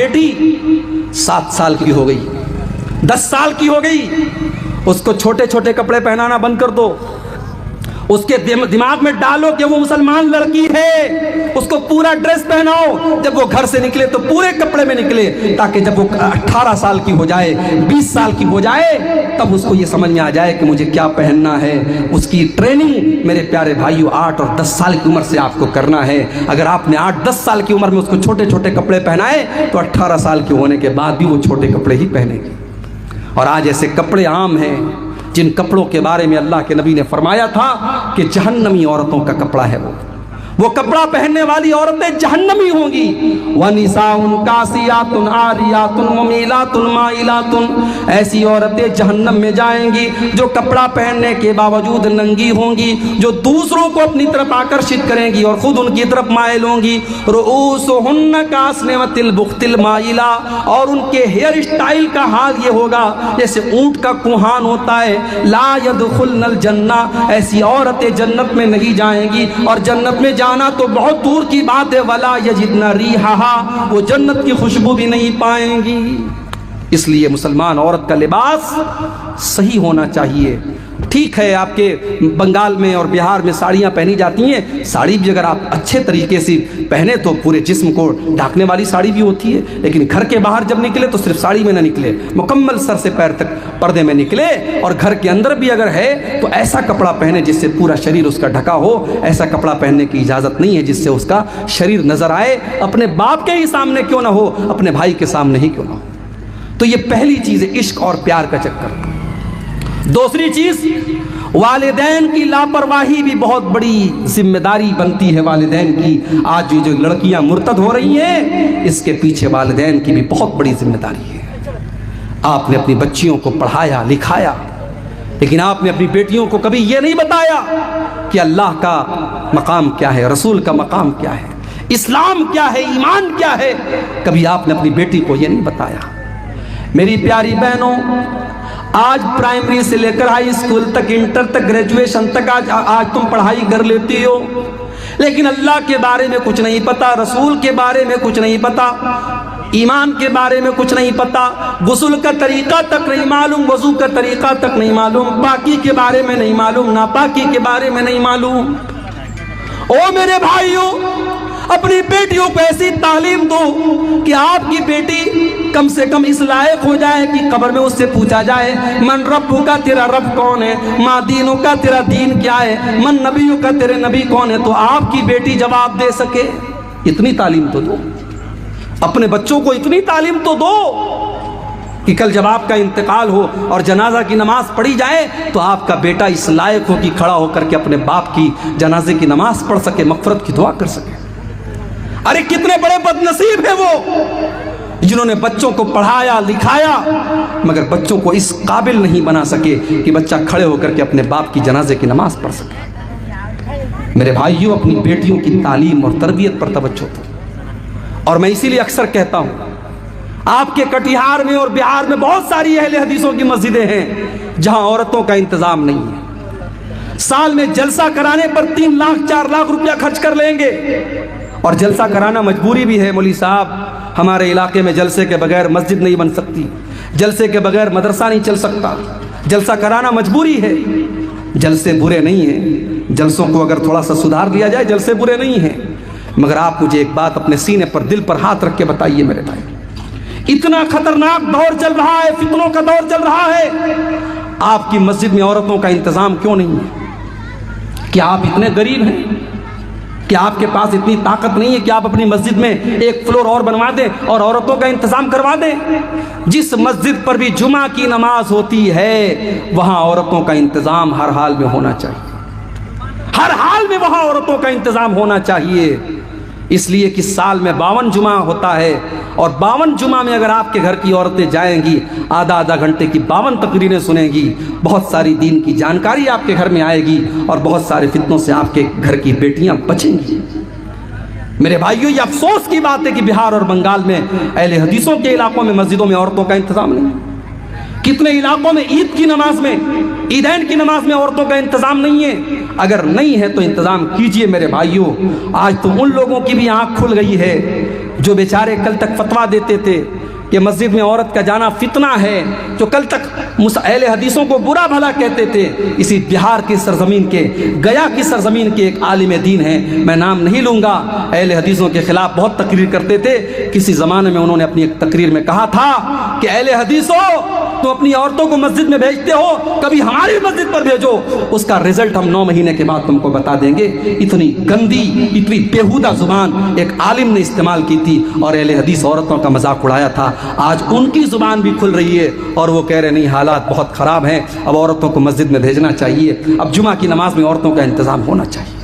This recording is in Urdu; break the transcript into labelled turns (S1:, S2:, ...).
S1: بیٹی 7 سال کی ہو گئی، 10 سال کی ہو گئی، اس کو چھوٹے چھوٹے کپڑے پہنانا بند کر دو، اس کے دماغ میں ڈالو کہ وہ مسلمان لڑکی ہے، اس کو پورا ڈریس پہناؤ، جب وہ گھر سے نکلے تو پورے کپڑے میں نکلے، تاکہ جب وہ 18 سال کی ہو جائے، 20 سال کی ہو جائے، تب اس کو یہ سمجھ میں آ جائے کہ مجھے کیا پہننا ہے۔ اس کی ٹریننگ میرے پیارے بھائیو 8 اور 10 سال کی عمر سے آپ کو کرنا ہے۔ اگر آپ نے 8-10 سال کی عمر میں اس کو چھوٹے چھوٹے کپڑے پہنائے تو 18 سال کے ہونے کے بعد بھی وہ چھوٹے کپڑے ہی پہنے گی۔ اور آج ایسے کپڑے عام ہیں جن کپڑوں کے بارے میں اللہ کے نبی نے فرمایا تھا کہ جہنمی عورتوں کا کپڑا ہے وہ کپڑا پہننے والی عورتیں جہنمی ہوں گی۔ وَنِسَاءٌ كَاسِيَاتٌ عَارِيَاتٌ مُمِيلَاتٌ مَائِلَاتٌ، ایسی عورتیں جہنم میں جائیں گی جو کپڑا پہننے کے باوجود ننگی ہوں گی، جو دوسروں کو اپنی طرف آکرشت کریں گی اور خود ان کی طرف مائل ہوں گی۔ رؤوسهن كأسنمة البخت المائلة، اور ان کے ہیئر اسٹائل کا حال یہ ہوگا جیسے اونٹ کا کوہان ہوتا ہے۔ لا يدخلن الجنہ، ایسی عورتیں جنت میں نہیں جائیں گی، اور جنت میں جانا تو بہت دور کی بات ہے، ولا یجدن ریحہا، وہ جنت کی خوشبو بھی نہیں پائیں گی۔ اس لیے مسلمان عورت کا لباس صحیح ہونا چاہیے۔ ٹھیک ہے آپ کے بنگال میں اور بہار میں ساڑیاں پہنی جاتی ہیں، ساڑی بھی اگر آپ اچھے طریقے سے پہنے تو پورے جسم کو ڈھانکنے والی ساڑی بھی ہوتی ہے، لیکن گھر کے باہر جب نکلے تو صرف ساڑی میں نہ نکلے، مکمل سر سے پیر تک پردے میں نکلے، اور گھر کے اندر بھی اگر ہے تو ایسا کپڑا پہنے جس سے پورا شریر اس کا ڈھکا ہو۔ ایسا کپڑا پہننے کی اجازت نہیں ہے جس سے اس کا شریر نظر آئے، اپنے باپ کے ہی سامنے کیوں نہ ہو، اپنے بھائی کے سامنے ہی کیوں نہ ہو۔ تو یہ پہلی چیز ہے عشق اور پیار کا چکر۔ دوسری چیز، والدین کی لاپرواہی بھی بہت بڑی ذمہ داری بنتی ہے والدین کی۔ آج جو لڑکیاں مرتد ہو رہی ہیں، اس کے پیچھے والدین کی بھی بہت بڑی ذمہ داری ہے۔ آپ نے اپنی بچیوں کو پڑھایا لکھایا، لیکن آپ نے اپنی بیٹیوں کو کبھی یہ نہیں بتایا کہ اللہ کا مقام کیا ہے، رسول کا مقام کیا ہے، اسلام کیا ہے، ایمان کیا ہے۔ کبھی آپ نے اپنی بیٹی کو یہ نہیں بتایا۔ میری پیاری بہنوں، آج پرائمری سے لے کر ہائی اسکول تک، انٹر تک، گریجویشن تک آج تم پڑھائی کر لیتی ہو، لیکن اللہ کے بارے میں کچھ نہیں پتا، رسول کے بارے میں کچھ نہیں پتا، ایمان کے بارے میں کچھ نہیں پتا، غسل کا طریقہ تک نہیں معلوم، وضو کا طریقہ تک نہیں معلوم، پاکی کے بارے میں نہیں معلوم، ناپاکی کے بارے میں نہیں معلوم۔ او میرے بھائیوں، اپنی بیٹیوں کو ایسی تعلیم دو کہ آپ کی بیٹی کم سے کم اس لائق ہو جائے کہ قبر میں اس سے پوچھا جائے من ربو کا، تیرا رب کون ہے، ما دینوں کا، تیرا دین کیا ہے، من نبیوں کا، تیرے نبی کون ہے، تو آپ کی بیٹی جواب دے سکے۔ اتنی تعلیم تو دو، اپنے بچوں کو اتنی تعلیم تو دو کہ کل جب آپ کا انتقال ہو اور جنازہ کی نماز پڑھی جائے تو آپ کا بیٹا اس لائق ہو کہ کھڑا ہو کر کے اپنے باپ کی جنازے کی نماز پڑھ سکے، مغفرت کی دعا کر سکے۔ ارے کتنے بڑے بد نصیب ہیں وہ جنہوں نے بچوں کو پڑھایا لکھایا مگر بچوں کو اس قابل نہیں بنا سکے کہ بچہ کھڑے ہو کر کے اپنے باپ کی جنازے کی نماز پڑھ سکے۔ میرے بھائیوں، اپنی بیٹیوں کی تعلیم اور تربیت پر توجہ دو۔ اور میں اسی لیے اکثر کہتا ہوں، آپ کے کٹیہار میں اور بہار میں بہت ساری اہل حدیثوں کی مسجدیں ہیں جہاں عورتوں کا انتظام نہیں ہے۔ سال میں جلسہ کرانے پر 3 لاکھ 4 لاکھ روپیہ خرچ کر لیں گے، اور جلسہ کرانا مجبوری بھی ہے۔ مولوی صاحب، ہمارے علاقے میں جلسے کے بغیر مسجد نہیں بن سکتی، جلسے کے بغیر مدرسہ نہیں چل سکتا، جلسہ کرانا مجبوری ہے۔ جلسے برے نہیں ہیں، جلسوں کو اگر تھوڑا سا سدھار دیا جائے جلسے برے نہیں ہیں، مگر آپ مجھے ایک بات اپنے سینے پر، دل پر ہاتھ رکھ کے بتائیے میرے بھائی، اتنا خطرناک دور چل رہا ہے، فتنوں کا دور چل رہا ہے، آپ کی مسجد میں عورتوں کا انتظام کیوں نہیں ہے؟ کیا آپ اتنے غریب ہیں کہ آپ کے پاس اتنی طاقت نہیں ہے کہ آپ اپنی مسجد میں ایک فلور اور بنوا دیں اور عورتوں کا انتظام کروا دیں؟ جس مسجد پر بھی جمعہ کی نماز ہوتی ہے وہاں عورتوں کا انتظام ہر حال میں ہونا چاہیے، ہر حال میں وہاں عورتوں کا انتظام ہونا چاہیے۔ اس لیے کہ سال میں 52 جمعہ ہوتا ہے، اور 52 جمعہ میں اگر آپ کے گھر کی عورتیں جائیں گی، آدھا گھنٹے کی 52 تقریریں سنیں گی، بہت ساری دین کی جانکاری آپ کے گھر میں آئے گی، اور بہت سارے فتنوں سے آپ کے گھر کی بیٹیاں بچیں گی۔ میرے بھائیوں، یہ افسوس کی بات ہے کہ بہار اور بنگال میں اہل حدیثوں کے علاقوں میں مسجدوں میں عورتوں کا انتظام نہیں ہے۔ کتنے علاقوں میں عید کی نماز میں، عیدین کی نماز میں عورتوں کا انتظام نہیں ہے۔ اگر نہیں ہے تو انتظام کیجئے میرے بھائیوں۔ آج تو ان لوگوں کی بھی آنکھ کھل گئی ہے جو بیچارے کل تک فتویٰ دیتے تھے کہ مسجد میں عورت کا جانا فتنہ ہے، جو کل تک اہل حدیثوں کو برا بھلا کہتے تھے، اسی بہار کی سرزمین کے، گیا کی سرزمین کے ایک عالم دین ہیں، میں نام نہیں لوں گا، اہل حدیثوں کے خلاف بہت تقریر کرتے تھے۔ کسی زمانے میں انہوں نے اپنی ایک تقریر میں کہا تھا کہ اہل حدیثوں تم اپنی عورتوں کو مسجد میں بھیجتے ہو، کبھی ہماری مسجد پر بھیجو، اس کا رزلٹ ہم 9 مہینے کے بعد تم کو بتا دیں گے۔ اتنی گندی، اتنی بیہودہ زبان ایک عالم نے استعمال کی تھی اور اہل حدیث عورتوں کا مذاق اڑایا تھا۔ آج ان کی زبان بھی کھل رہی ہے اور وہ کہہ رہے نہیں، حالات بہت خراب ہیں، اب عورتوں کو مسجد میں بھیجنا چاہیے، اب جمعہ کی نماز میں عورتوں کا انتظام ہونا چاہیے۔